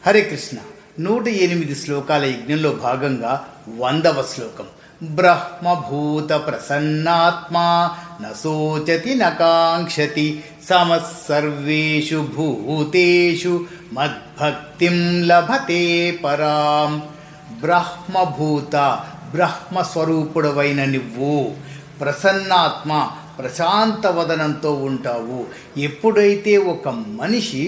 హరే కృష్ణ. 108 శ్లోకాల యజ్ఞంలో భాగంగా 100వ శ్లోకం. బ్రహ్మభూత ప్రసన్నాత్మా నోచతి నకాంక్షతి సమస్సర్వేషు భూతేషు మద్భక్తిం లభతే పరాం. బ్రహ్మభూత, బ్రహ్మస్వరూపుడవైన నువ్వు ప్రసన్నాత్మ, ప్రశాంత వదనంతో ఉంటావు. ఎప్పుడైతే ఒక మనిషి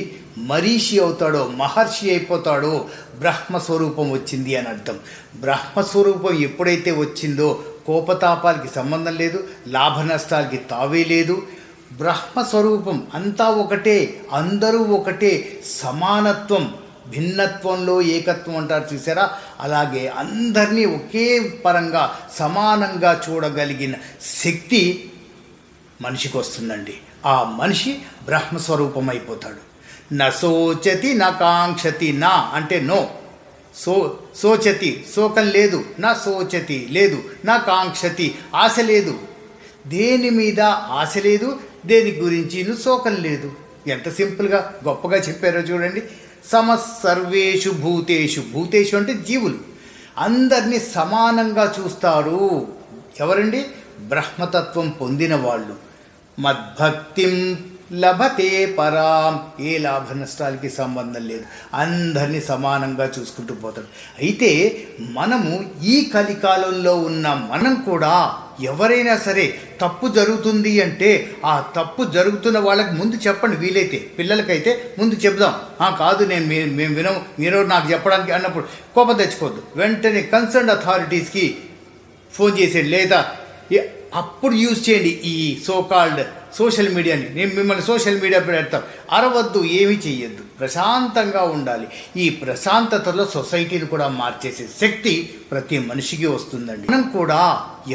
మరీషి అవుతాడో, మహర్షి అయిపోతాడో, బ్రహ్మస్వరూపం వచ్చింది అని అర్థం. బ్రహ్మస్వరూపం ఎప్పుడైతే వచ్చిందో కోపతాపాలకి సంబంధం లేదు, లాభ నష్టాలకి తావే లేదు. బ్రహ్మస్వరూపం అంతా ఒకటే, అందరూ ఒకటే, సమానత్వం, భిన్నత్వంలో ఏకత్వం అంటారు చూసారా, అలాగే అందరినీ ఒకే పరంగా సమానంగా చూడగలిగిన శక్తి మనిషికి వస్తుందండి. ఆ మనిషి బ్రహ్మస్వరూపం అయిపోతాడు. నోచతి నకాంక్షతి, నా అంటే నో, శోచతి శోకం లేదు, నా శోచతి లేదు, నా కాంక్షతి ఆశ లేదు. దేని మీద ఆశ లేదు, దేని గురించి శోకం లేదు. ఎంత సింపుల్గా గొప్పగా చెప్పారో చూడండి. సమస్సర్వేషు భూతేషు, భూతేషు అంటే జీవులు, అందరినీ సమానంగా చూస్తారు. ఎవరండి? బ్రహ్మతత్వం పొందిన వాళ్ళు. మద్భక్తిం లభతే పరాం, ఏ లాభ నష్టాలకి సంబంధం లేదు, అందరినీ సమానంగా చూసుకుంటూ పోతాడు. అయితే మనము ఈ కలికాలంలో ఉన్న మనం కూడా ఎవరైనా సరే తప్పు జరుగుతుంది అంటే ఆ తప్పు జరుగుతున్న వాళ్ళకి ముందు చెప్పండి. వీలైతే పిల్లలకైతే ముందు చెప్దాం. కాదు మేము వినం, మీరు నాకు చెప్పడానికి అన్నప్పుడు కోపం తెచ్చుకోవద్దు. వెంటనే కన్సర్న్ అథారిటీస్కి ఫోన్ చేసేయండి, లేదా అప్పుడు యూజ్ చేయండి ఈ సోకాల్డ్ సోషల్ మీడియాని. నేను మిమ్మల్ని సోషల్ మీడియా పెడతాం. అరవద్దు, ఏమీ చెయ్యొద్దు, ప్రశాంతంగా ఉండాలి. ఈ ప్రశాంతతలో సొసైటీని కూడా మార్చేసే శక్తి ప్రతి మనిషికి వస్తుందండి. మనం కూడా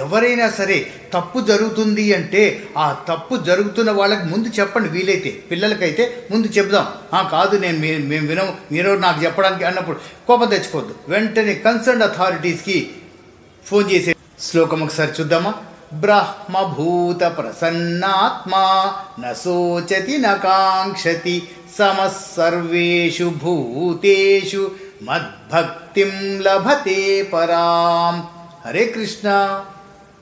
ఎవరైనా సరే తప్పు జరుగుతుంది అంటే ఆ తప్పు జరుగుతున్న వాళ్ళకి ముందు చెప్పండి. వీలైతే పిల్లలకైతే ముందు చెప్దాం. కాదు మేము వినం, మీరు నాకు చెప్పడానికి అన్నప్పుడు కోపం తెచ్చుకోవద్దు. వెంటనే కన్సర్న్ అథారిటీస్కి ఫోన్ చేసే శ్లోకం ఒకసారి చూద్దామా. బ్రహ్మభూత ప్రసన్నాత్మా నోచతి నకాంక్షతి సమస్సర్వేషు భూతేషు మద్భక్తిం లభతే పరాం. హరే కృష్ణ.